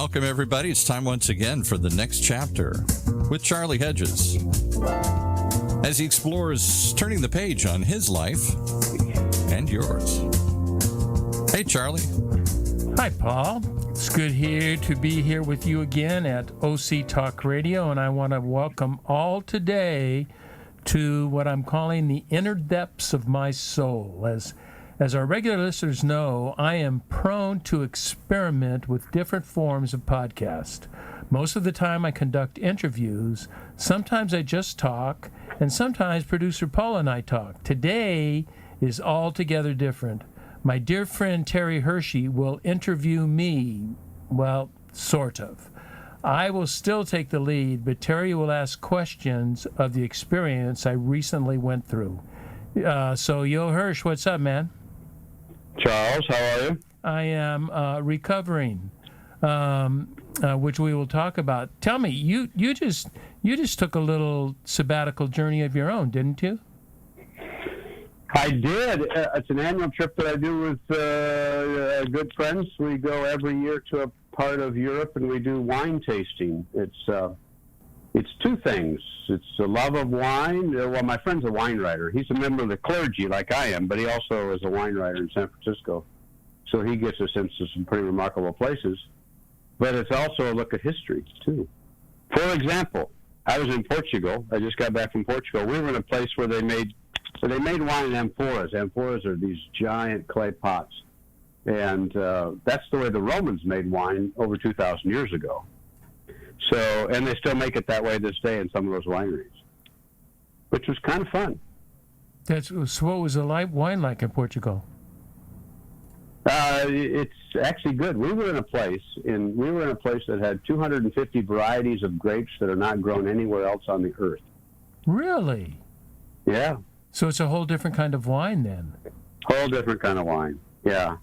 Welcome, everybody. It's time once again for the next chapter with Charlie Hedges as he explores turning the page on his life and yours. Hey, Charlie. Hi, Paul. It's good to be here with you again at OC Talk Radio, and I want to welcome all today to what I'm calling the inner depths of my soul. As our regular listeners know, I am prone to experiment with different forms of podcast. Most of the time I conduct interviews. Sometimes I just talk, and sometimes producer Paul and I talk. Today is altogether different. My dear friend Terry Hershey will interview me. Well, sort of. I will still take the lead, but Terry will ask questions of the experience I recently went through. So, Yo Hirsch, what's up, man? Charles, how are you? I am recovering, which we will talk about. Tell me, you just took a little sabbatical journey of your own, didn't you? I did. It's an annual trip that I do with good friends. We go every year to a part of Europe, and we do wine tasting. It's two things. It's the love of wine. Well, my friend's a wine writer. He's a member of the clergy like I am, but he also is a wine writer in San Francisco. So he gets us into some pretty remarkable places. But it's also a look at history, too. For example, I was in Portugal. I just got back from Portugal. We were in a place where they made wine in amphoras. Amphoras are these giant clay pots. And that's the way the Romans made wine over 2,000 years ago. So, and they still make it that way this day in some of those wineries, which was kind of fun. So what was the wine like in Portugal? It's actually good. We were in a place that had 250 varieties of grapes that are not grown anywhere else on the earth. Really? Yeah. So it's a whole different kind of wine then. Whole different kind of wine. Yeah.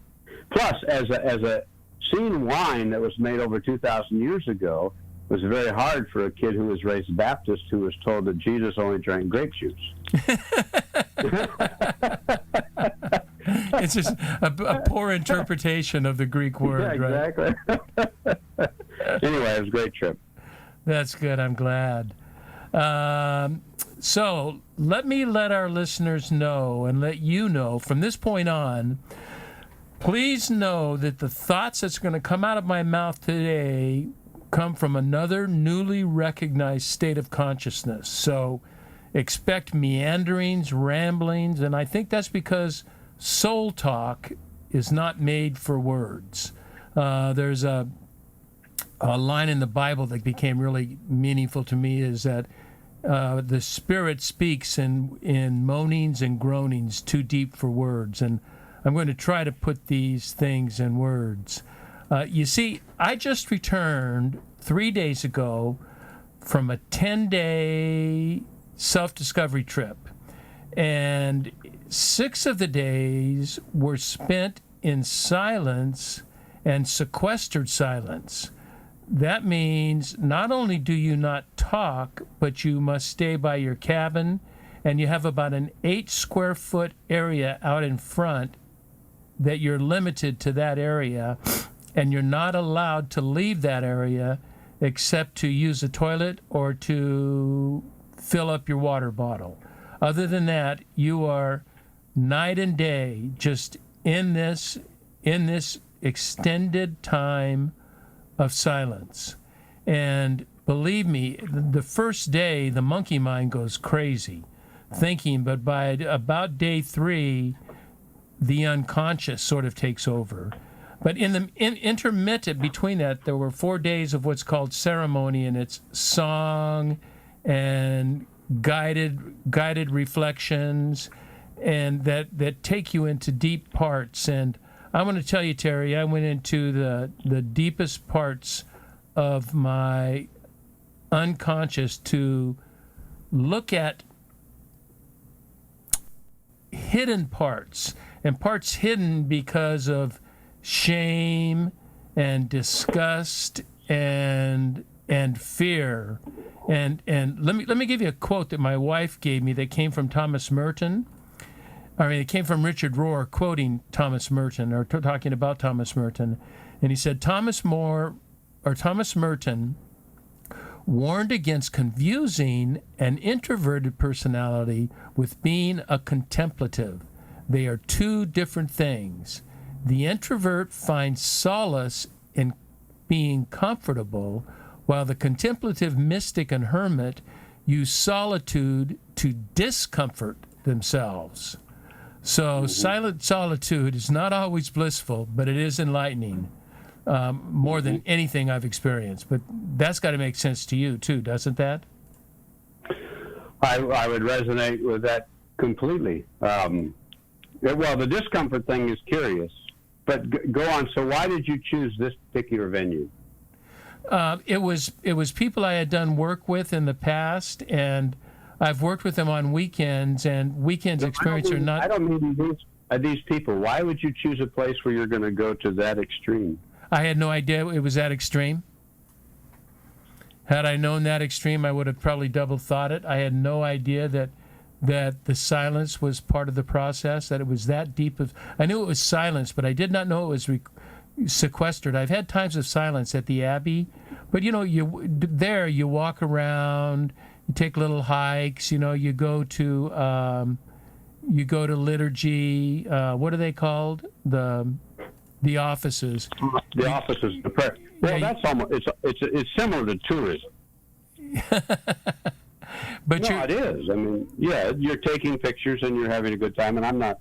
Plus, as a seen wine that was made over 2,000 years ago, it was very hard for a kid who was raised Baptist who was told that Jesus only drank grape juice. It's just a poor interpretation of the Greek word, yeah, exactly. Right? Anyway, it was a great trip. That's good. I'm glad. So let our listeners know and let you know from this point on, please know that the thoughts that's going to come out of my mouth today come from another newly recognized state of consciousness. So expect meanderings, ramblings, and I think that's because soul talk is not made for words. There's a line in the Bible that became really meaningful to me is that the Spirit speaks in moanings and groanings too deep for words. And I'm going to try to put these things in words. You see, I just returned 3 days ago from a 10-day self-discovery trip. And 6 of the days were spent in silence and sequestered silence. That means not only do you not talk, but you must stay by your cabin, and you have about an 8-square-foot area out in front that you're limited to that area, and you're not allowed to leave that area except to use the toilet or to fill up your water bottle. Other than that, you are night and day just in this extended time of silence. And believe me, the first day, the monkey mind goes crazy thinking, but by about day 3, the unconscious sort of takes over. But in the intermittent between that, there were 4 days of what's called ceremony, and it's song and guided reflections, and that take you into deep parts. And I want to tell you, Terry, I went into the deepest parts of my unconscious to look at hidden parts, and parts hidden because of shame and disgust and fear. And let me give you a quote that my wife gave me that came from Thomas Merton. I mean, it came from Richard Rohr quoting Thomas Merton, or talking about Thomas Merton. And he said, Thomas More Thomas Merton warned against confusing an introverted personality with being a contemplative. They are two different things. The introvert finds solace in being comfortable, while the contemplative mystic and hermit use solitude to discomfort themselves. So silent solitude is not always blissful, but it is enlightening. More than anything I've experienced. But that's got to make sense to you, too, doesn't that? I would resonate with that completely. Well, the discomfort thing is curious. But go on. So why did you choose this particular venue? It was people I had done work with in the past, and I've worked with them on weekends, and weekends experience are not... I don't mean these people. Why would you choose a place where you're going to go to that extreme? I had no idea it was that extreme. Had I known that extreme, I would have probably double thought it. I had no idea that the silence was part of the process, that it was that deep of... I knew it was silence, but I did not know it was sequestered. I've had times of silence at the Abbey, but, you walk around, you take little hikes, you go to liturgy, what are they called? The offices. The offices. The prayer. Well, that's almost it's similar to tourism. But no, it is. I mean, yeah, you're taking pictures and you're having a good time, and I'm not.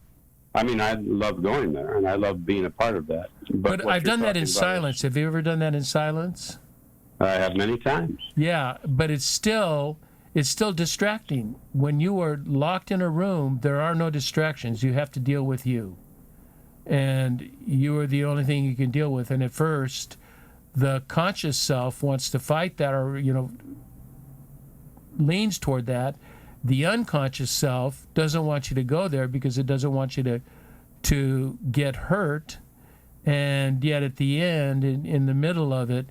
I mean, I love going there and I love being a part of that. But I've done that in silence. Have you ever done that in silence? I have many times. Yeah, but it's still distracting. When you are locked in a room, there are no distractions. You have to deal with you. And you are the only thing you can deal with. And at first, the conscious self wants to fight that, or leans toward that. The unconscious self doesn't want you to go there because it doesn't want you to get hurt. And yet at the end, in the middle of it,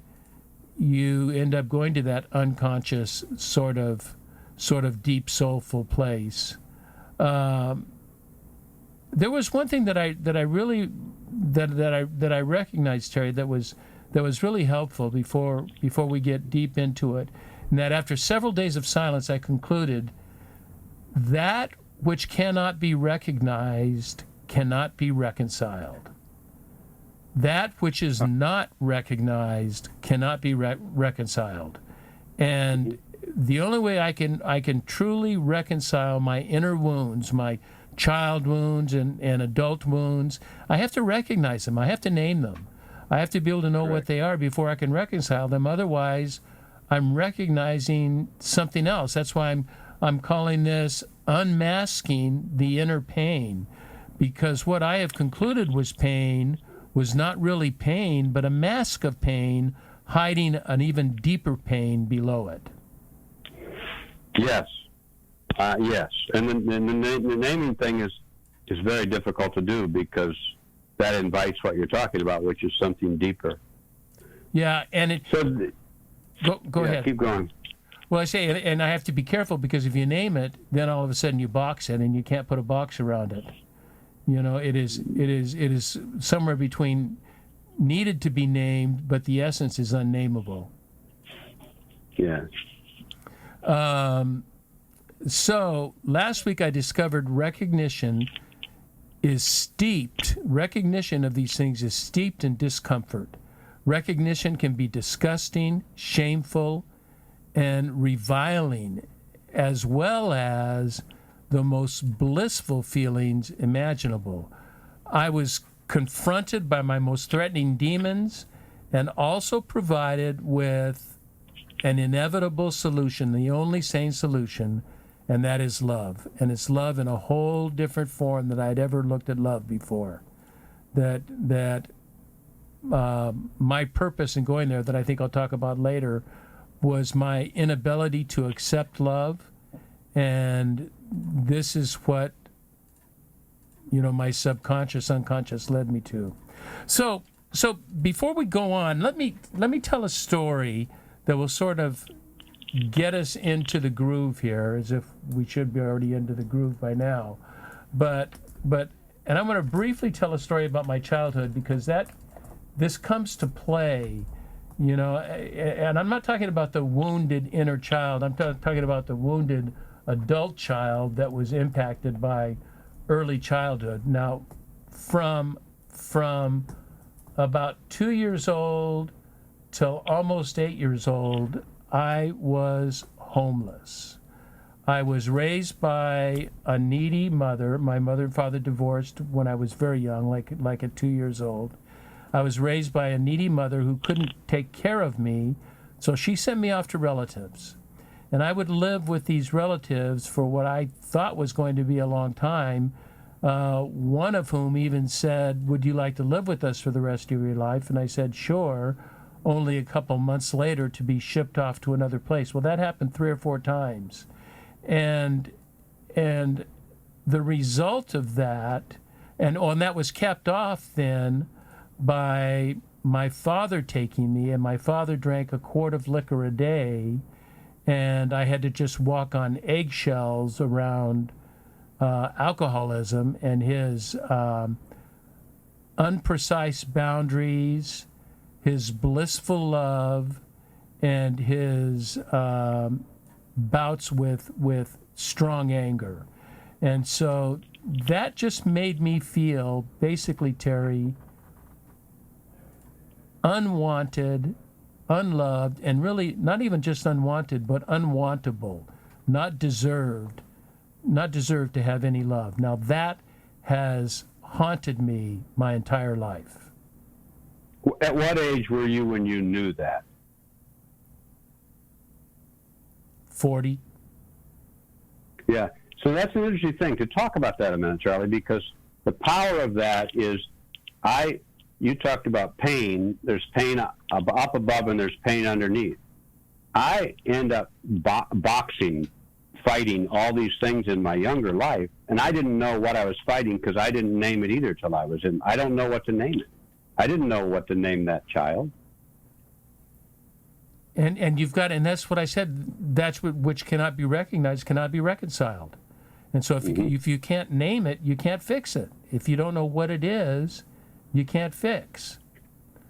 you end up going to that unconscious sort of deep soulful place. There was one thing that I recognized, Terry, that was really helpful before we get deep into it, and that after several days of silence, I concluded that which cannot be recognized cannot be reconciled. That which is not recognized cannot be reconciled, and the only way I can truly reconcile my inner wounds, my child wounds and adult wounds, I have to recognize them. I have to name them. I have to be able to know what they are before I can reconcile them. Otherwise, I'm recognizing something else. That's why I'm calling this unmasking the inner pain, because what I have concluded was pain was not really pain, but a mask of pain hiding an even deeper pain below it. Yes. Yes, and the naming thing is very difficult to do because that invites what you're talking about, which is something deeper. Yeah, and it. So, go ahead. Keep going. Well, I say, and I have to be careful because if you name it, then all of a sudden you box it, and you can't put a box around it. It is somewhere between needed to be named, but the essence is unnameable. Yeah. So last week I discovered recognition of these things is steeped in discomfort. Recognition can be disgusting, shameful, and reviling, as well as the most blissful feelings imaginable. I was confronted by my most threatening demons and also provided with an inevitable solution, the only sane solution, and that is love. And it's love in a whole different form than I'd ever looked at love before. That my purpose in going there, that I think I'll talk about later, was my inability to accept love. And this is what, my subconscious, unconscious led me to. So before we go on, let me tell a story that will sort of get us into the groove here, as if we should be already into the groove by now. But I'm going to briefly tell a story about my childhood, because this comes to play And I'm not talking about the wounded inner child. I'm talking about the wounded adult child that was impacted by early childhood. Now, from about 2 years old till almost 8 years old, I was homeless. I was raised by a needy mother. My mother and father divorced when I was very young, like at 2 years old. I was raised by a needy mother who couldn't take care of me, so she sent me off to relatives. And I would live with these relatives for what I thought was going to be a long time, one of whom even said, "Would you like to live with us for the rest of your life?" And I said, "Sure," only a couple months later to be shipped off to another place. Well, that happened 3 or 4 times. And the result of that, and that was kept off then by my father taking me, and my father drank a quart of liquor a day, and I had to just walk on eggshells around alcoholism and his unprecise boundaries, his blissful love, and his bouts with strong anger. And so that just made me feel, basically, Terry, unwanted, unloved, and really not even just unwanted, but unwantable, not deserved to have any love. Now that has haunted me my entire life. At what age were you when you knew that? 40. Yeah. So that's an interesting thing to talk about that a minute, Charlie, because the power of that is you talked about pain. There's pain up above and there's pain underneath. I end up boxing, fighting all these things in my younger life, and I didn't know what I was fighting because I didn't name it either till I was in. I don't know what to name it. I didn't know what to name that child. And you've got, and that's what I said, that's which cannot be recognized, cannot be reconciled. And so if you can't name it, you can't fix it. If you don't know what it is, you can't fix.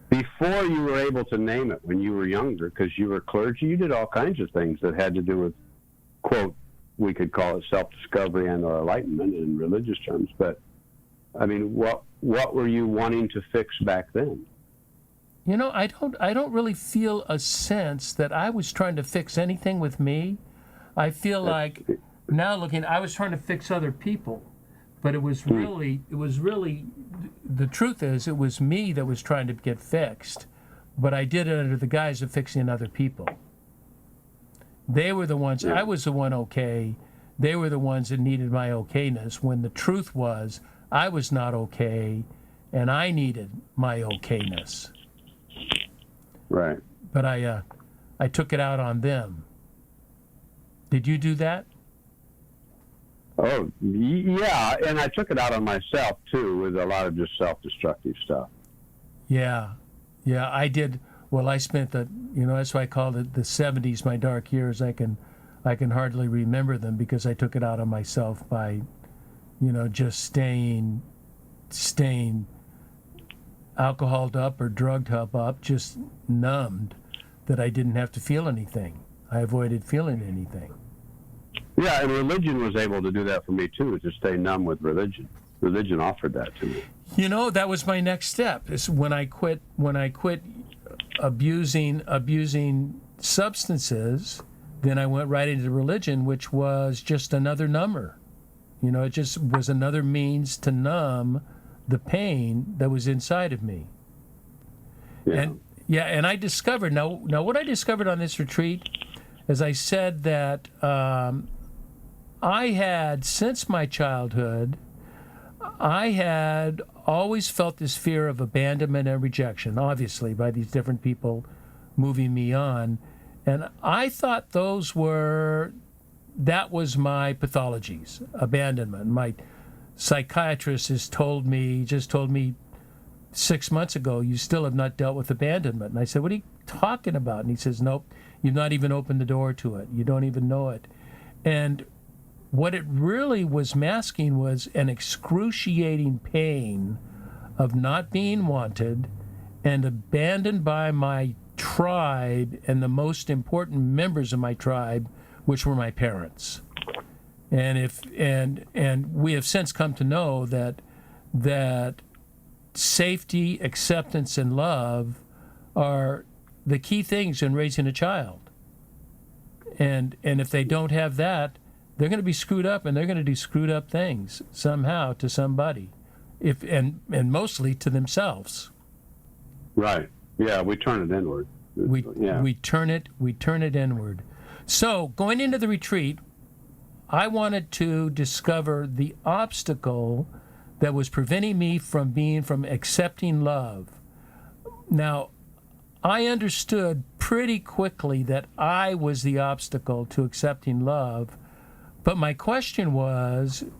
Before you were able to name it, when you were younger, because you were clergy, you did all kinds of things that had to do with, quote, we could call it self-discovery and or enlightenment in religious terms. But, I mean, what were you wanting to fix back then? You know, I don't really feel a sense that I was trying to fix anything with me. I feel like now looking, I was trying to fix other people, but it was really, the truth is, it was me that was trying to get fixed, but I did it under the guise of fixing other people. They were the ones, I was the one okay. They were the ones that needed my okayness, when the truth was I was not okay and I needed my okayness. Right. But I took it out on them. Did you do that? Oh, yeah, and I took it out on myself, too, with a lot of just self-destructive stuff. Yeah, I did. Well, I spent that's why I called it the 70s, my dark years. I can hardly remember them because I took it out on myself by, just staying alcoholed up or drugged up, just numbed, that I didn't have to feel anything. I avoided feeling anything. Yeah, and religion was able to do that for me too, to stay numb with religion. Religion offered that to me. That was my next step. Is when I quit abusing substances, then I went right into religion, which was just another number. It just was another means to numb the pain that was inside of me. Yeah. And I discovered, now what I discovered on this retreat, as I said, that I had, since my childhood, I had always felt this fear of abandonment and rejection, obviously, by these different people moving me on. And I thought that was my pathologies, abandonment. My psychiatrist just told me 6 months ago, you still have not dealt with abandonment. And I said, what are you talking about? And he says, nope, you've not even opened the door to it. You don't even know it. And what it really was masking was an excruciating pain of not being wanted and abandoned by my tribe and the most important members of my tribe, which were my parents. And we have since come to know that safety, acceptance, and love are the key things in raising a child. And if they don't have that, they're going to be screwed up, and they're going to do screwed up things somehow to somebody, and mostly to themselves. Right. Yeah, we turn it inward. We turn it inward. So going into the retreat, I wanted to discover the obstacle that was preventing me from accepting love. Now, I understood pretty quickly that I was the obstacle to accepting love, but my question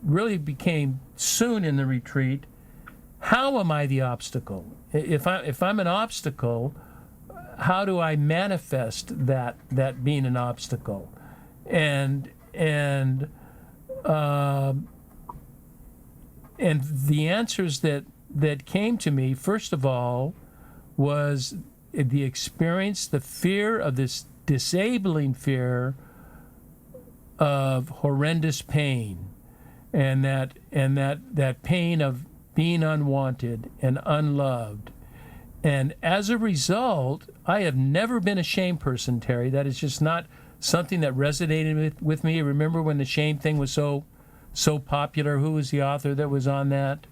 really became soon in the retreat, how am I the obstacle? If I'm an obstacle, how do I manifest that being an obstacle? And the answers that came to me, first of all, was the experience, the fear of this disabling fear of horrendous pain, and that pain of being unwanted and unloved. And as a result, I have never been a shame person, Terry. That is just not something that resonated with me. Remember when the shame thing was so popular? Who was the author that was on that?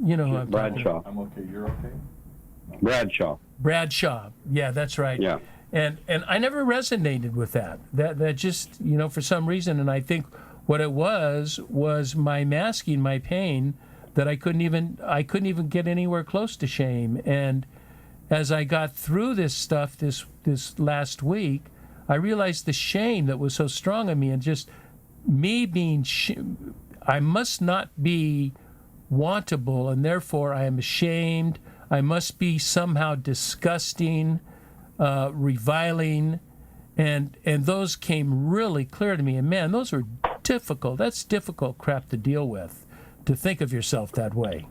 You know who I'm talking about. Bradshaw. I'm okay, you're okay? Bradshaw. Yeah, that's right. Yeah. And I never resonated with that. That just, for some reason, and I think what it was my masking my pain, that I couldn't even get anywhere close to shame. And as I got through this stuff this last week, I realized the shame that was so strong in me, and just me being I must not be wantable, and therefore I am ashamed. I must be somehow disgusting, reviling, and those came really clear to me. And man, those were difficult. That's difficult crap to deal with, to think of yourself that way.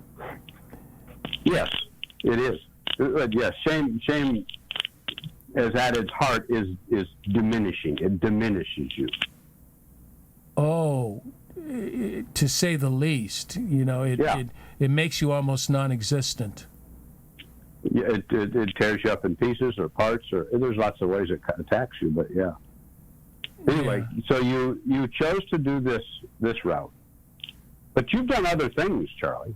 Yes, it is. Yes, shame is at its heart is diminishing. It diminishes you. Oh, to say the least. It makes you almost non-existent. Yeah, it tears you up in pieces or parts, or there's lots of ways it attacks you. But yeah. Anyway, So you chose to do this route, but you've done other things, Charlie.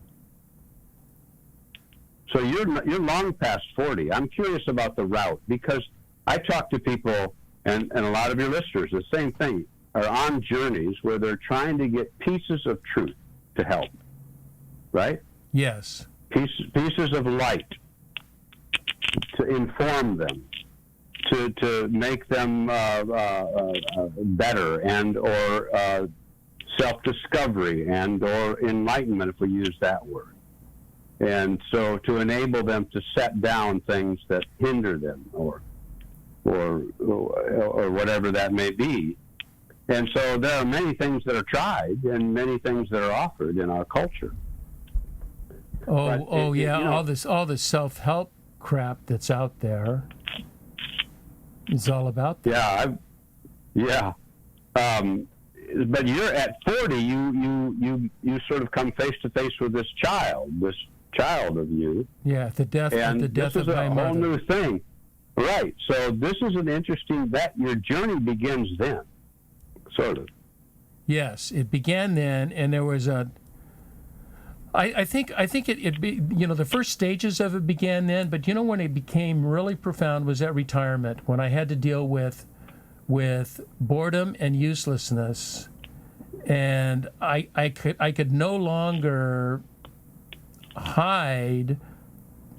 So you're long past 40. I'm curious about the route, because I talk to people, and a lot of your listeners, the same thing, are on journeys where they're trying to get pieces of truth to help, right? Yes. Pieces of light to inform them, to make them better, and or self-discovery, and or enlightenment, if we use that word. And so to enable them to set down things that hinder them, or whatever that may be. And so there are many things that are tried and many things that are offered in our culture. All this self-help crap that's out there is all about that. But you're at 40. You sort of come face to face with this child of you. Yeah, the death of my mother. This is a whole new thing, right? So this is an interesting. That your journey begins then, sort of. Yes, it began then, and there was I think the first stages of it began then, but when it became really profound was at retirement, when I had to deal with boredom and uselessness, and I could no longer hide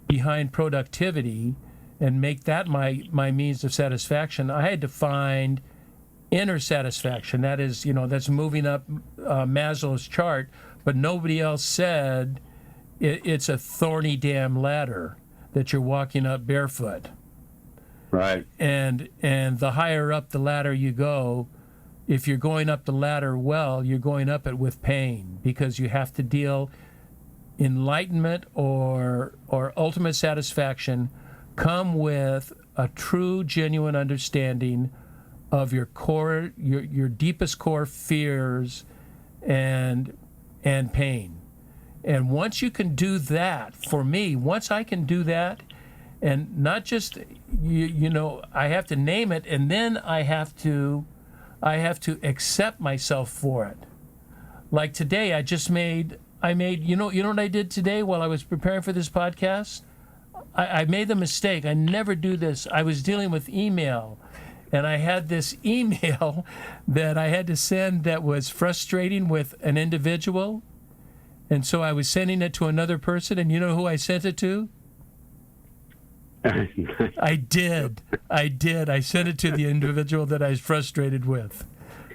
behind productivity and make that my means of satisfaction. I had to find inner satisfaction. That is, that's moving up Maslow's chart. But nobody else said it's a thorny damn ladder that you're walking up barefoot. Right. And the higher up the ladder you go, if you're going up the ladder well, you're going up it with pain, because you have to deal enlightenment or ultimate satisfaction come with a true, genuine understanding of your core, your deepest core fears and pain. And once you can do that, for me, once I can do that, and not just I have to name it, and then I have to accept myself for it. Like today, I made you know what I did today while I was preparing for this podcast? I made the mistake. I never do this. I was dealing with email, and I had this email that I had to send that was frustrating with an individual. And so I was sending it to another person, and you know who I sent it to? I did. I sent it to the individual that I was frustrated with.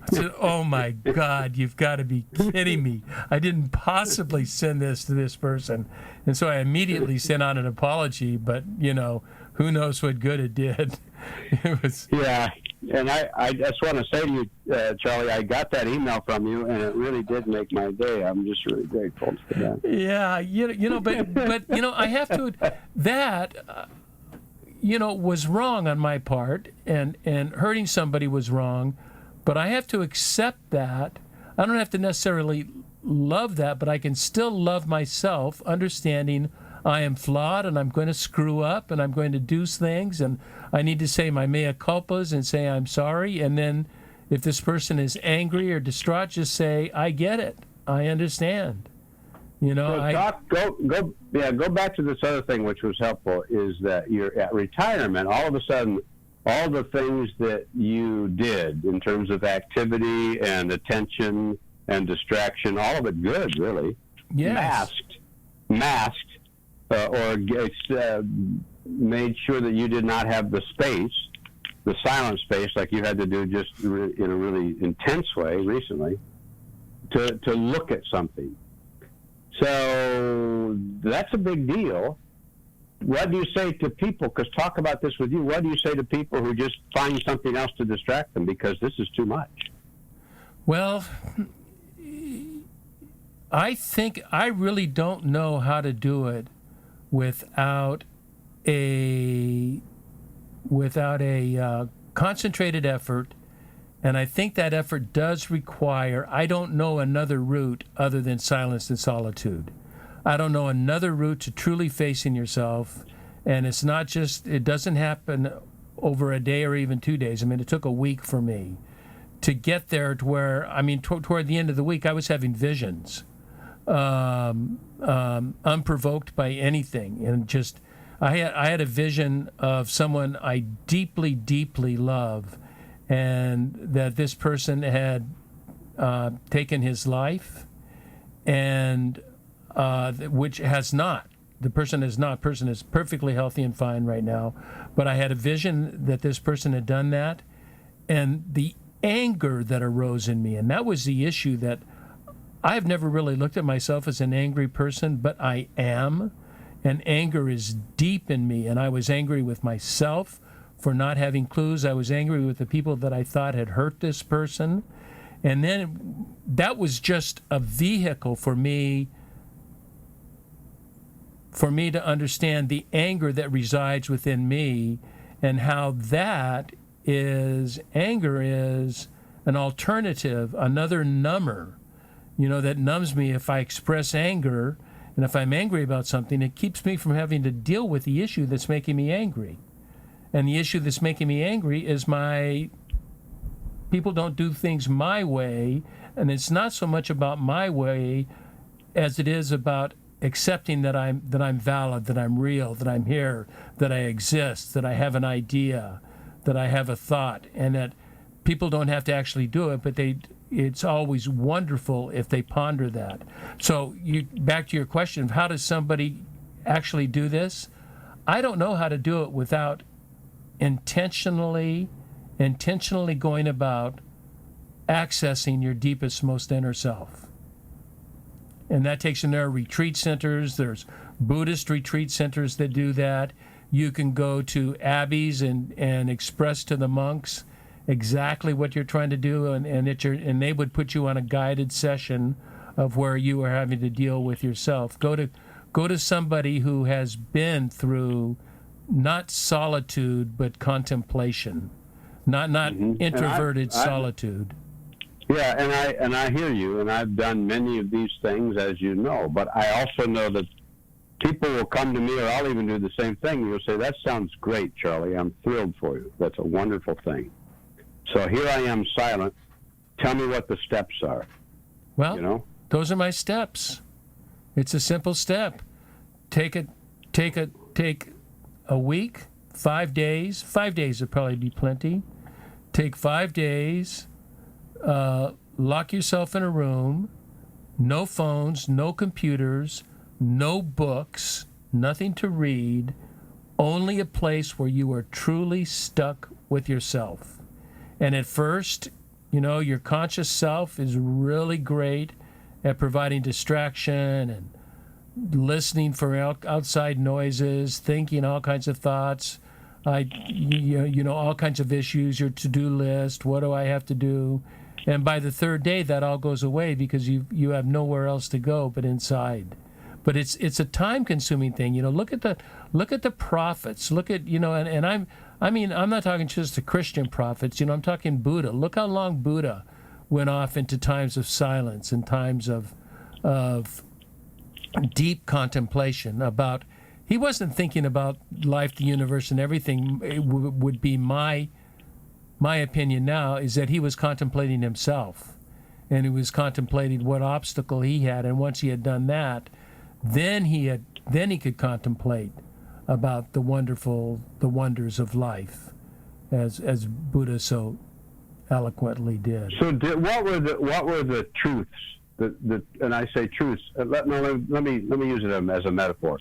I said, oh my God, you've got to be kidding me. I didn't possibly send this to this person. And so I immediately sent out an apology, but, who knows what good it did. It was. Yeah, and I just want to say to you, Charlie, I got that email from you, and it really did make my day. I'm just really grateful for that. Yeah, but I have to, that, was wrong on my part, and hurting somebody was wrong. But I have to accept that. I don't have to necessarily love that, but I can still love myself, understanding I am flawed and I'm going to screw up and I'm going to do things, and I need to say my mea culpas and say I'm sorry. And then if this person is angry or distraught, just say, I get it. I understand. Go back to this other thing which was helpful, is that you're at retirement, all of a sudden, all the things that you did in terms of activity and attention and distraction, all of it good, really, yes. masked, or made sure that you did not have the space, the silent space, like you had to do just in a really intense way recently, to look at something. So that's a big deal. What do you say to people, because talk about this with you, what do you say to people who just find something else to distract them because this is too much? Well, I think I really don't know how to do it without a concentrated effort, and I think that effort does require, I don't know another route other than silence and solitude. I don't know another route to truly facing yourself, and it's not just, it doesn't happen over a day or even 2 days. I mean, it took a week for me to get there to where, toward the end of the week, I was having visions, unprovoked by anything, and just, I had a vision of someone I deeply, deeply love, and that this person had taken his life, and which has not. The person is not. Person is perfectly healthy and fine right now. But I had a vision that this person had done that, and the anger that arose in me, and that was the issue, that I've never really looked at myself as an angry person, but I am. And anger is deep in me, and I was angry with myself for not having clues. I was angry with the people that I thought had hurt this person. And then that was just a vehicle for me to understand the anger that resides within me, and how anger is an alternative, another number, that numbs me if I express anger. And if I'm angry about something, it keeps me from having to deal with the issue that's making me angry. And the issue that's making me angry is people don't do things my way, and it's not so much about my way as it is about accepting that I'm valid, that I'm real, that I'm here, that I exist, that I have an idea, that I have a thought, and that people don't have to actually do it, but it's always wonderful if they ponder that. So back to your question of how does somebody actually do this? I don't know how to do it without intentionally going about accessing your deepest, most inner self. And that takes in there retreat centers. There's Buddhist retreat centers that do that. You can go to abbeys and express to the monks exactly what you're trying to do, and they would put you on a guided session of where you are having to deal with yourself. Go to somebody who has been through not solitude, but contemplation, not introverted solitude. Yeah, and I hear you, and I've done many of these things, as you know. But I also know that people will come to me, or I'll even do the same thing. You'll say, "That sounds great, Charlie. I'm thrilled for you. That's a wonderful thing." So here I am, silent. Tell me what the steps are. Well, those are my steps. It's a simple step. Take a week, 5 days. 5 days would probably be plenty. Take 5 days. Lock yourself in a room. No phones, no computers, no books, nothing to read. Only a place where you are truly stuck with yourself. And at first, your conscious self is really great at providing distraction and listening for outside noises, thinking all kinds of thoughts, all kinds of issues, your to-do list, what do I have to do? And by the third day, that all goes away because you have nowhere else to go but inside. But it's a time-consuming thing. Look at the prophets. Look at I'm not talking just the Christian prophets. I'm talking Buddha. Look how long Buddha went off into times of silence and times of deep contemplation about. He wasn't thinking about life, the universe, and everything. It would be my opinion now is that he was contemplating himself, and he was contemplating what obstacle he had. And once he had done that, then he could contemplate about the wonders of life, as Buddha so eloquently did. So, what were the truths? And I say truths. Let me use it as a metaphor.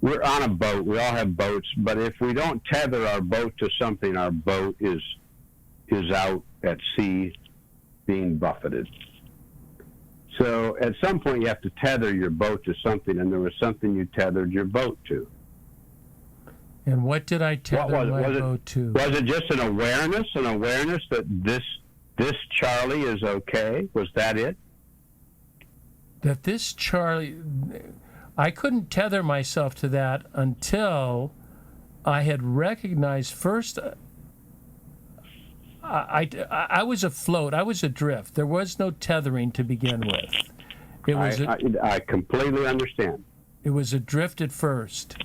We're on a boat. We all have boats, but if we don't tether our boat to something, our boat is out at sea, being buffeted. So at some point you have to tether your boat to something, and there was something you tethered your boat to. And what did I tether my boat to? Was it just an awareness that this Charlie is okay? Was that it? That this Charlie, I couldn't tether myself to that until I had recognized first. I was afloat. I was adrift. There was no tethering to begin with. I completely understand. It was adrift at first.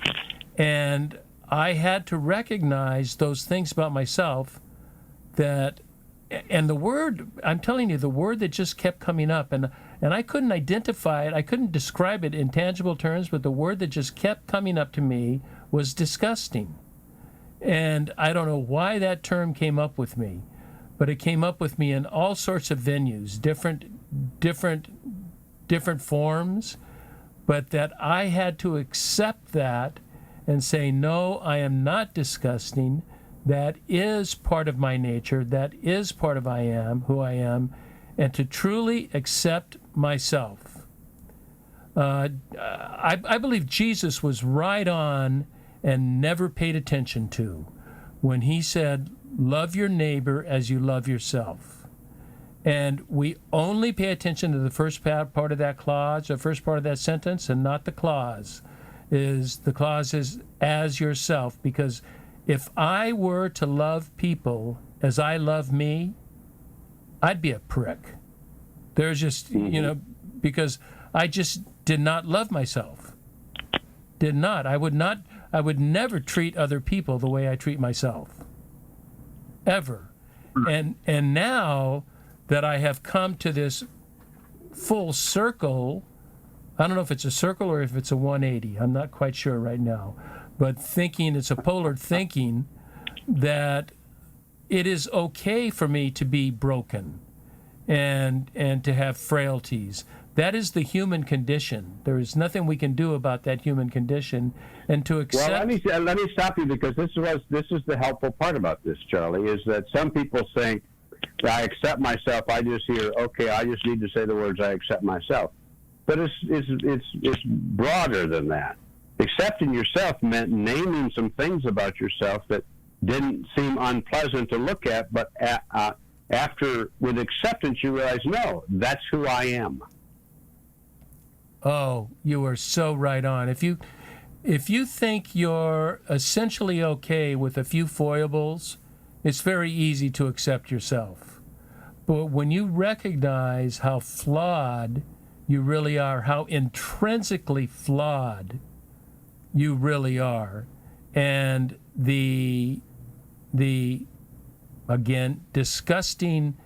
And I had to recognize those things about myself and the word, I'm telling you, the word that just kept coming up, and I couldn't identify it, I couldn't describe it in tangible terms, but the word that just kept coming up to me was disgusting. And I don't know why that term came up with me, but it came up with me in all sorts of venues, different forms, but that I had to accept that and say, no, I am not disgusting. That is part of my nature. That is part of who I am, and to truly accept myself. I believe Jesus was right on and never paid attention to when he said, love your neighbor as you love yourself. And we only pay attention to the first part of that clause, or first part of that sentence, and not the clause. The clause is as yourself, because if I were to love people as I love me, I'd be a prick. There's just, because I just did not love myself. Did not. I would never treat other people the way I treat myself. Ever. And now that I have come to this full circle, I don't know if it's a circle or if it's a 180. I'm not quite sure right now. But it's a polar thinking that it is okay for me to be broken and to have frailties. That is the human condition. There is nothing we can do about that human condition. And to accept... Well, let me stop you, because this is the helpful part about this, Charlie, is that some people think, I accept myself, I just hear, okay, I just need to say the words, I accept myself. But it's broader than that. Accepting yourself meant naming some things about yourself that didn't seem unpleasant to look at, but after, with acceptance, you realize, no, that's who I am. Oh, you are so right on. If if you think you're essentially okay with a few foibles, it's very easy to accept yourself. But when you recognize how flawed you really are, how intrinsically flawed you really are, and the again, disgusting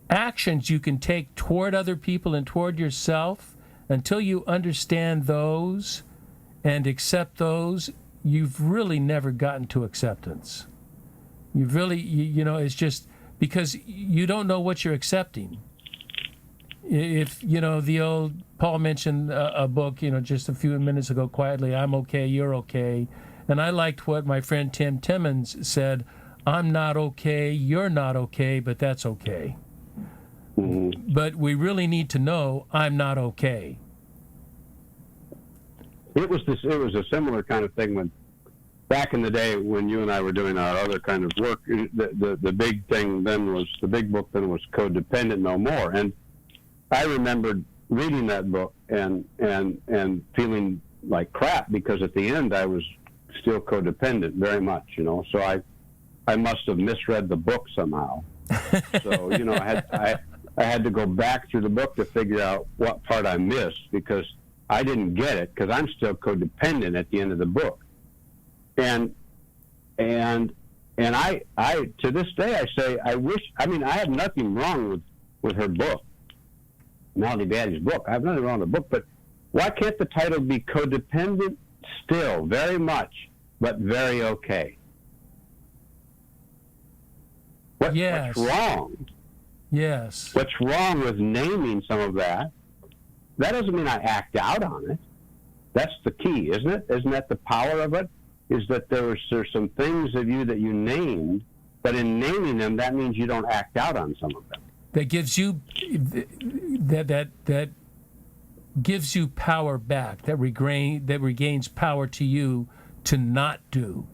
actions you can take toward other people and toward yourself, until you understand those and accept those, you've really never gotten to acceptance. You've really, you know, it's just because you don't know what you're accepting. If, you know, the old, Paul mentioned a book, you know, just a few minutes ago, quietly, I'm okay, you're okay. And I liked what my friend Tim Timmons said, I'm not okay, you're not okay, but that's okay. Mm-hmm. But we really need to know I'm not okay. It was a similar kind of thing when back in the day when you and I were doing our other kind of work. The big thing then was, the big book then was Codependent No More, and I remembered reading that book and feeling like crap, because at the end I was still codependent very much, you know. So I must have misread the book somehow. So, you know, I had to go back through the book to figure out what part I missed, because I didn't get it, because I'm still codependent at the end of the book. And I to this day I say, I have nothing wrong with her book, Melody Beatty's book. I have nothing wrong with the book, but why can't the title be Codependent Still, Very Much, but Very Okay? Yes. What's wrong? Yes. What's wrong with naming some of that? That doesn't mean I act out on it. That's the key, isn't it? Isn't that the power of it? Is that there's some things of you that you named, but in naming them, that means you don't act out on some of them. That gives you that gives you power back. That regains power to you to not do.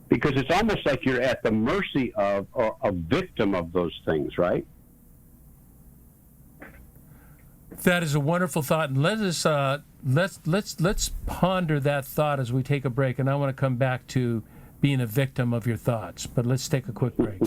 Because it's almost like you're at the mercy of a victim of those things, right? That is a wonderful thought, and let's ponder that thought as we take a break. And I want to come back to being a victim of your thoughts, but let's take a quick break.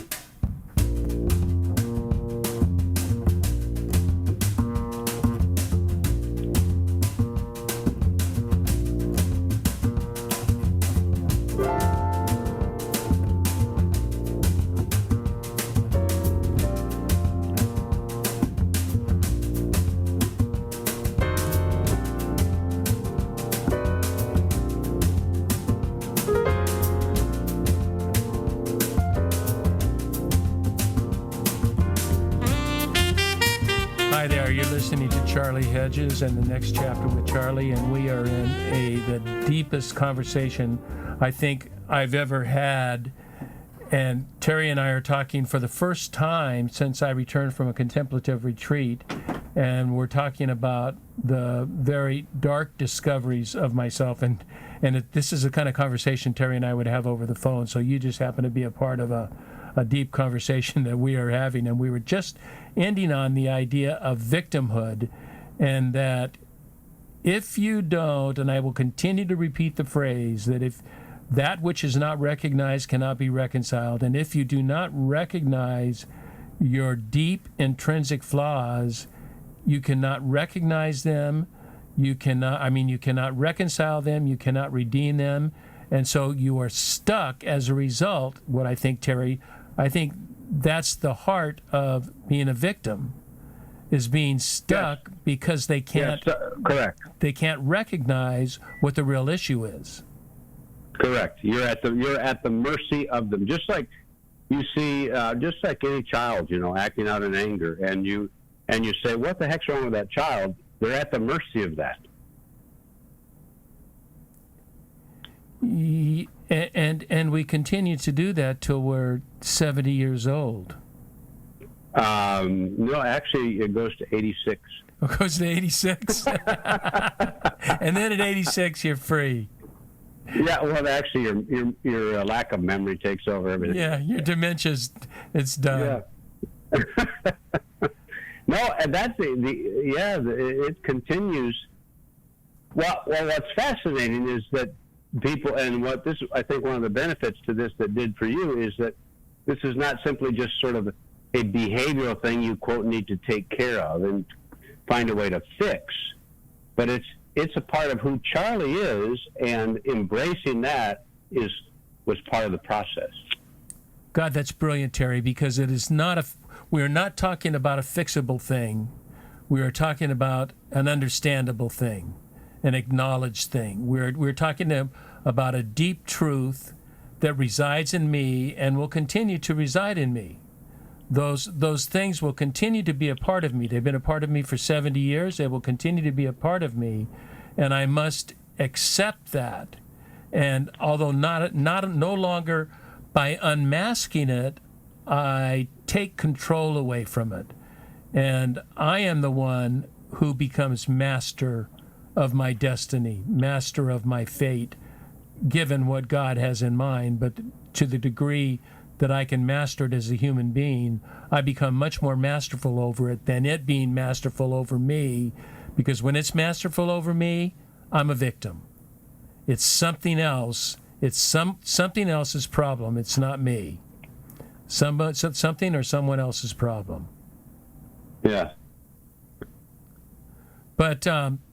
Hi there, you're listening to Charlie Hedges and the Next Chapter with Charlie, and we are in the deepest conversation I think I've ever had. And Terry and I are talking for the first time since I returned from a contemplative retreat, and we're talking about the very dark discoveries of myself. And this is the kind of conversation Terry and I would have over the phone, so you just happen to be a part of a deep conversation that we are having. And we were just ending on the idea of victimhood, and that if you don't, and I will continue to repeat the phrase, that if that which is not recognized cannot be reconciled, and if you do not recognize your deep intrinsic flaws, you cannot recognize them, you cannot reconcile them, you cannot redeem them, and so you are stuck as a result. What I think, Terry, I think that's the heart of being a victim, is being stuck. Yes. Because they can't. Yes, correct. They can't recognize what the real issue is. Correct. You're at the mercy of them. Just like you see, just like any child, you know, acting out in anger, and you say, "What the heck's wrong with that child?" They're at the mercy of that. And we continue to do that till we're 70 years old. No, actually, it goes to 86. It goes to 86? And then at 86, you're free. Yeah, well, actually, your lack of memory takes over everything. Yeah, your dementia's, it's done. Yeah. No, and that's it continues. Well, what's fascinating is that people, and what this, I think one of the benefits to this that did for you is that this is not simply just sort of a behavioral thing you, quote, need to take care of and find a way to fix, but it's a part of who Charlie is, and embracing that was part of the process. God, that's brilliant, Terry, because it is not we're not talking about a fixable thing. We are talking about an understandable thing, an acknowledged thing. We're talking about a deep truth that resides in me and will continue to reside in me. Those things will continue to be a part of me. They've been a part of me for 70 years. They will continue to be a part of me, and I must accept that. And although no longer by unmasking it, I take control away from it. And I am the one who becomes master of my destiny, master of my fate, given what God has in mind. But to the degree that I can master it as a human being, I become much more masterful over it than it being masterful over me, because when it's masterful over me, I'm a victim. It's something else. It's something else's problem. It's not me. Something or someone else's problem. Yeah. But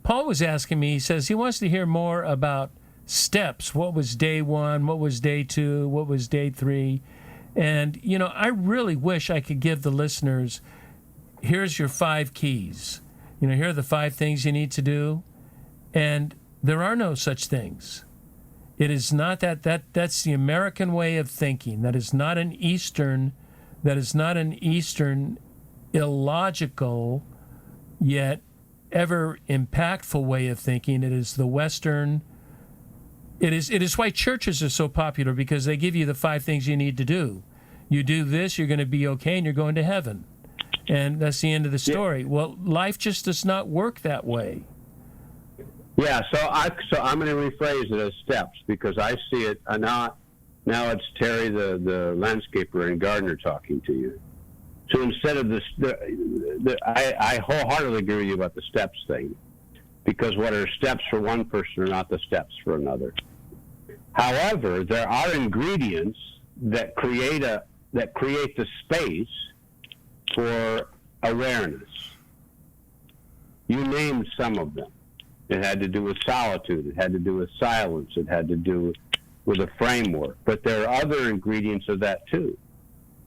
Paul was asking me, he says he wants to hear more about steps. What was day 1? What was day 2? What was day 3? And, I really wish I could give the listeners, here's your 5 keys. Here are the 5 things you need to do. And there are no such things. It is not that's the American way of thinking. That is not an Eastern illogical yet ever impactful way of thinking. It is the Western. It is why churches are so popular, because they give you the 5 things you need to do. You do this, you're going to be okay, and you're going to heaven. And that's the end of the story. Yeah. Well, life just does not work that way. Yeah, so I'm going to rephrase it as steps, because I see it now it's Terry, the landscaper and gardener, talking to you. So instead of this, I wholeheartedly agree with you about the steps thing, because what are steps for one person are not the steps for another. However, there are ingredients that create the space for awareness. You named some of them. It had to do with solitude. It had to do with silence. It had to do with a framework. But there are other ingredients of that too.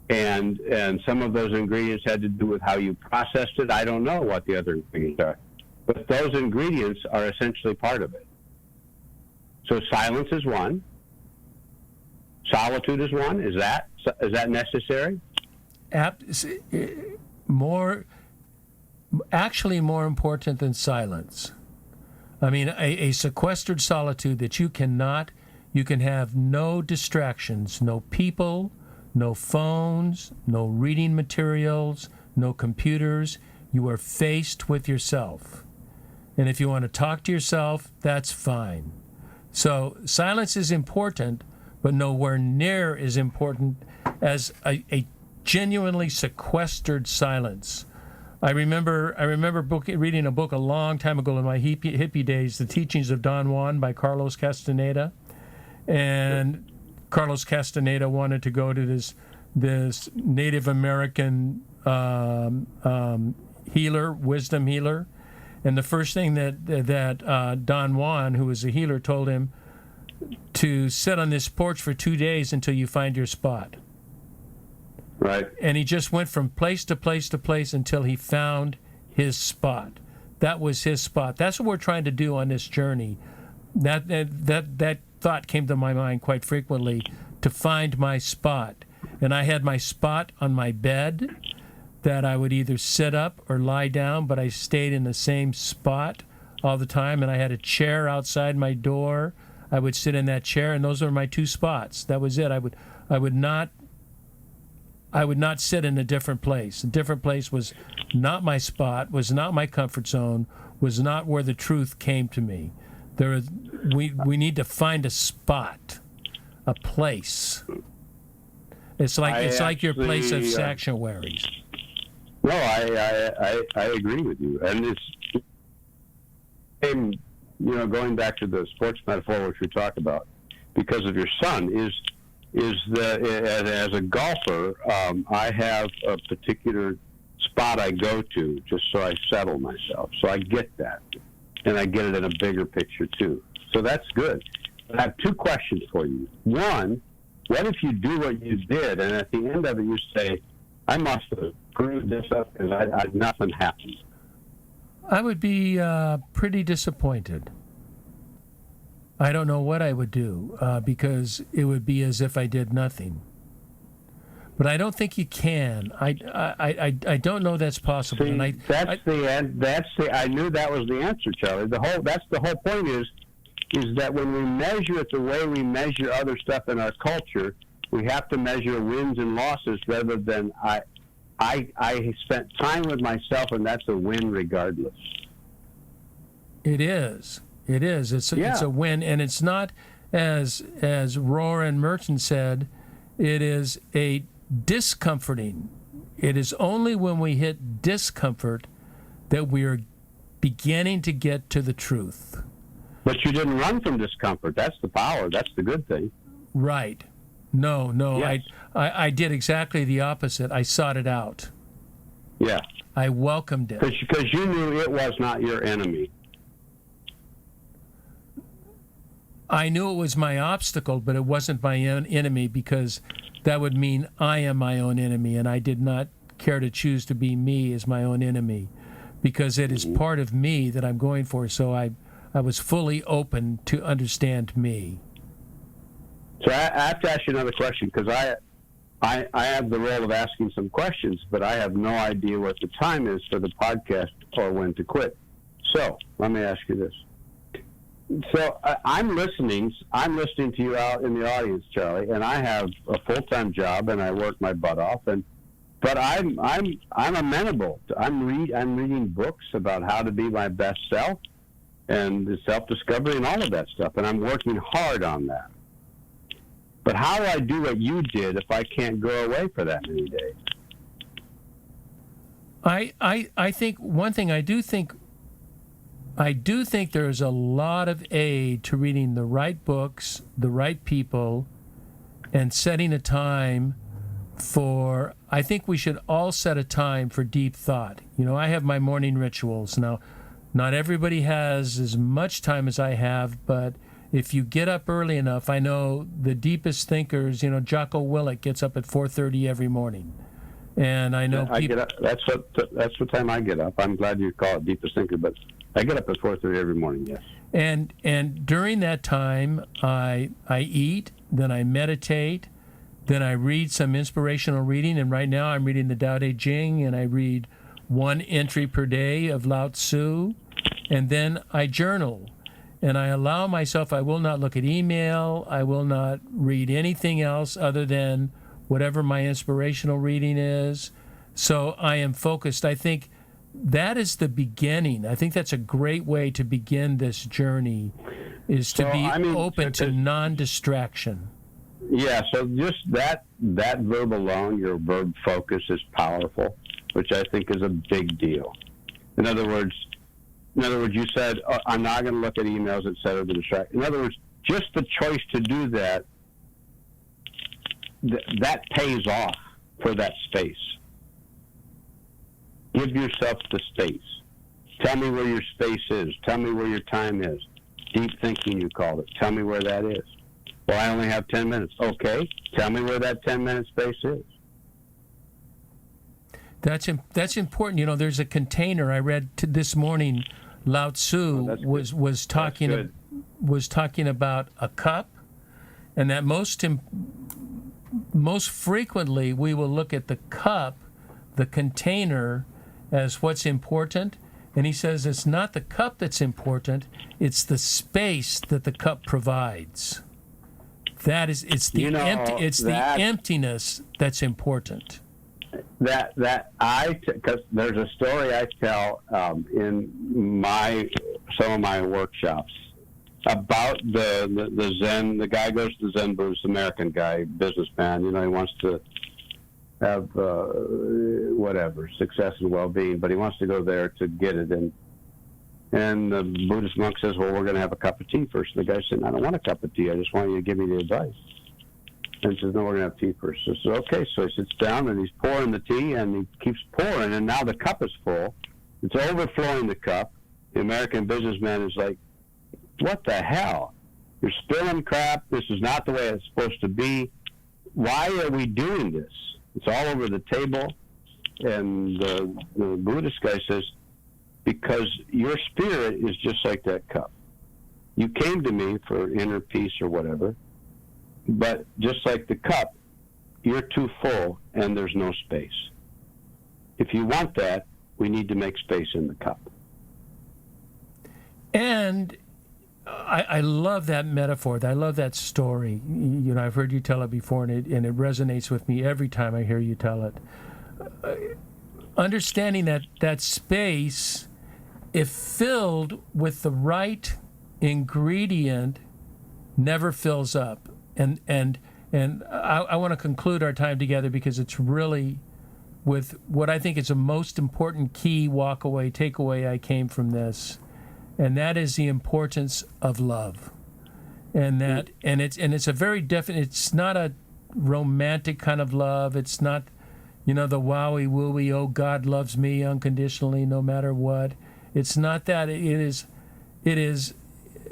And some of those ingredients had to do with how you processed it. I don't know what the other ingredients are. But those ingredients are essentially part of it. So silence is one. Solitude is one. Is that necessary? More important than silence. I mean, a sequestered solitude that you can have no distractions, no people, no phones, no reading materials, no computers. You are faced with yourself. And if you want to talk to yourself, that's fine. So silence is important, but nowhere near as important as a genuinely sequestered silence. I remember reading a book a long time ago in my hippie days, The Teachings of Don Juan by Carlos Castaneda. And Carlos Castaneda wanted to go to this Native American healer, wisdom healer. And the first thing that Don Juan, who was a healer, told him to sit on this porch for 2 days until you find your spot. Right. And he just went from place to place to place until he found his spot. That was his spot. That's what we're trying to do on this journey. That thought came to my mind quite frequently, to find my spot. And I had my spot on my bed that I would either sit up or lie down, but I stayed in the same spot all the time. And I had a chair outside my door. I would sit in that chair, and those were my 2 spots. That was it. I would not sit in a different place. A different place was not my spot, was not my comfort zone, was not where the truth came to me. We need to find a spot, a place. It's like your place of sanctuaries. No, I agree with you, and it's going back to the sports metaphor which we talked about, because of your son, as a golfer, I have a particular spot I go to just so I settle myself. So I get that, and I get it in a bigger picture too. So that's good. I have two questions for you. One, what if you do what you did, and at the end of it you say, I must have screwed this up because nothing happened? I would be pretty disappointed. I don't know what I would do because it would be as if I did nothing. But I don't think you can. I don't know that's possible. See, and I knew that was the answer, Charlie. That's the whole point is that when we measure it the way we measure other stuff in our culture, we have to measure wins and losses rather than I spent time with myself, and that's a win regardless. It is. It is. It's a win, and it's not as Rohr and Merton said. It is a discomforting. It is only when we hit discomfort that we are beginning to get to the truth. But you didn't run from discomfort. That's the power. That's the good thing. Right. No. Yes. I did exactly the opposite. I sought it out. Yeah. I welcomed it. Because you knew it was not your enemy. I knew it was my obstacle, but it wasn't my own enemy, because that would mean I am my own enemy, and I did not care to choose to be me as my own enemy, because it is part of me that I'm going for. So I was fully open to understand me. So I have to ask you another question, because I have the role of asking some questions, but I have no idea what the time is for the podcast or when to quit. So let me ask you this. So I'm listening to you out in the audience, Charlie, and I have a full-time job and I work my butt off, but I'm amenable. I'm reading books about how to be my best self and the self-discovery and all of that stuff, and I'm working hard on that. But how do I do what you did if I can't go away for that many days? I think one thing I do think there's a lot of aid to reading the right books, the right people, and setting a time for, I think we should all set a time for deep thought. I have my morning rituals. Now, not everybody has as much time as I have, but if you get up early enough, I know the deepest thinkers, Jocko Willink gets up at 4:30 every morning. And I know I get up, that's what time I get up. I'm glad you call it deepest thinker, but I get up at 4:30 every morning, yes. And during that time, I eat, then I meditate, then I read some inspirational reading. And right now I'm reading the Tao Te Ching, and I read 1 entry per day of Lao Tzu. And then I journal. And I allow myself, I will not look at email, I will not read anything else other than whatever my inspirational reading is. So I am focused. I think that is the beginning. I think that's a great way to begin this journey, is to be open to non-distraction. Yeah, so just that verb alone, your verb focus, is powerful, which I think is a big deal. In other words, you said, I'm not going to look at emails, et cetera, to distract. In other words, just the choice to do that, that pays off for that space. Give yourself the space. Tell me where your space is. Tell me where your time is. Deep thinking, you called it. Tell me where that is. Well, I only have 10 minutes. Okay, tell me where that 10-minute space is. That's important. There's a container I read this morning. Lao Tzu was talking about a cup, and that most frequently we will look at the cup, the container, as what's important. And he says it's not the cup that's important, it's the space that the cup provides. It's the emptiness that's important. Because there's a story I tell in some of my workshops about the Zen. The guy goes to the Zen Buddhist, American guy, businessman. He wants to have success and well-being, but he wants to go there to get it. And And the Buddhist monk says, well, we're going to have a cup of tea first. And the guy said, I don't want a cup of tea. I just want you to give me the advice. And he says, no, we're going to have tea first. So he says, okay. So he sits down, and he's pouring the tea, and he keeps pouring, and now the cup is full. It's overflowing the cup. The American businessman is like, what the hell? You're spilling crap. This is not the way it's supposed to be. Why are we doing this? It's all over the table. And the Buddhist guy says, because your spirit is just like that cup. You came to me for inner peace or whatever, but just like the cup, you're too full and there's no space. If you want that, we need to make space in the cup. And I love that metaphor. I love that story. You know, I've heard you tell it before, and it resonates with me every time I hear you tell it. Understanding that space, if filled with the right ingredient, never fills up. And I want to conclude our time together because it's really with what I think is the most important key takeaway I came from this. And that is the importance of love, and it's a very definite. It's not a romantic kind of love. It's not, the wowie wooey. Oh, God loves me unconditionally, no matter what. It's not that. It is.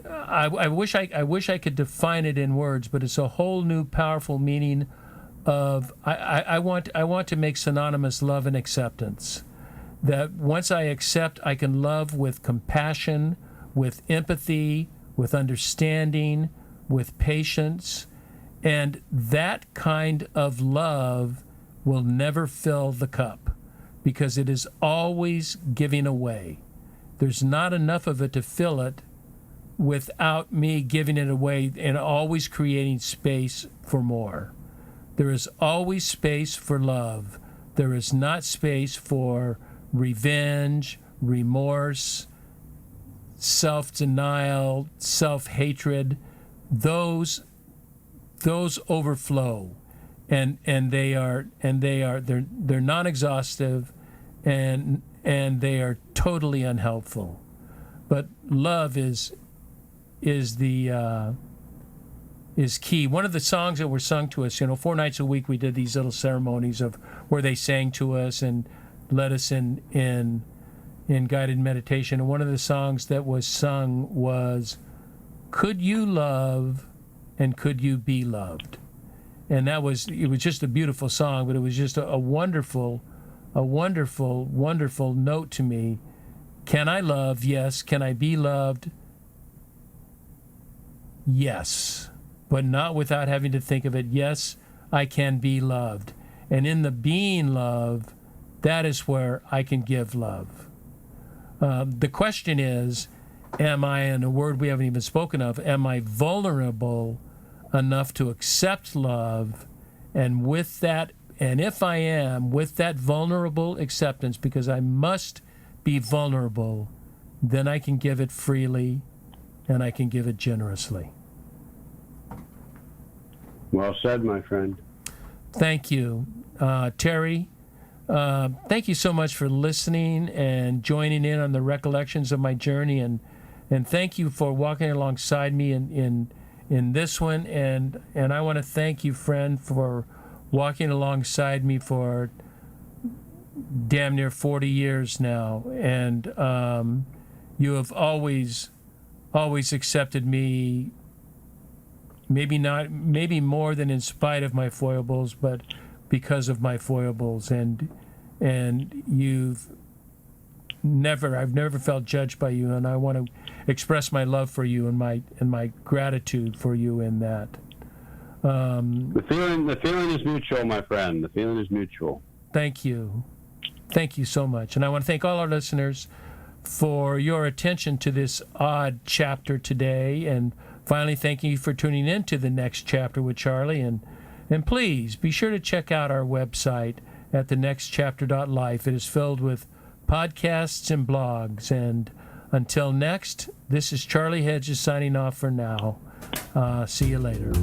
I wish I could define it in words, but it's a whole new powerful meaning of. I want to make synonymous love and acceptance. That once I accept, I can love with compassion, with empathy, with understanding, with patience. And that kind of love will never fill the cup because it is always giving away. There's not enough of it to fill it without me giving it away and always creating space for more. There is always space for love. There is not space for revenge, remorse, self-denial, self-hatred. Those overflow, and they're non-exhaustive, and they are totally unhelpful. But love is key. One of the songs that were sung to us, 4 nights a week we did these little ceremonies of where they sang to us and led us in guided meditation. And one of the songs that was sung was, "Could you love and could you be loved?" And it was just a beautiful song, but it was just a wonderful, wonderful note to me. Can I love? Yes. Can I be loved? Yes. But not without having to think of it. Yes, I can be loved. And in the being loved, that is where I can give love. The question is, am I, in a word we haven't even spoken of, am I vulnerable enough to accept love? And with that, and if I am, with that vulnerable acceptance, because I must be vulnerable, then I can give it freely and I can give it generously. Well said, my friend. Thank you. Terry, thank you so much for listening and joining in on the recollections of my journey, and thank you for walking alongside me in this one, and I want to thank you, friend, for walking alongside me for damn near 40 years now, and you have always accepted me. Maybe more than in spite of my foibles, but because of my foibles, and I've never felt judged by you, and I want to express my love for you and my gratitude for you in that. The feeling is mutual, my friend. The feeling is mutual. Thank you so much, and I want to thank all our listeners for your attention to this odd chapter today, and finally, thank you for tuning in to the next chapter with Charlie. And please be sure to check out our website at thenextchapter.life. It is filled with podcasts and blogs. And until next, this is Charlie Hedges signing off for now. See you later.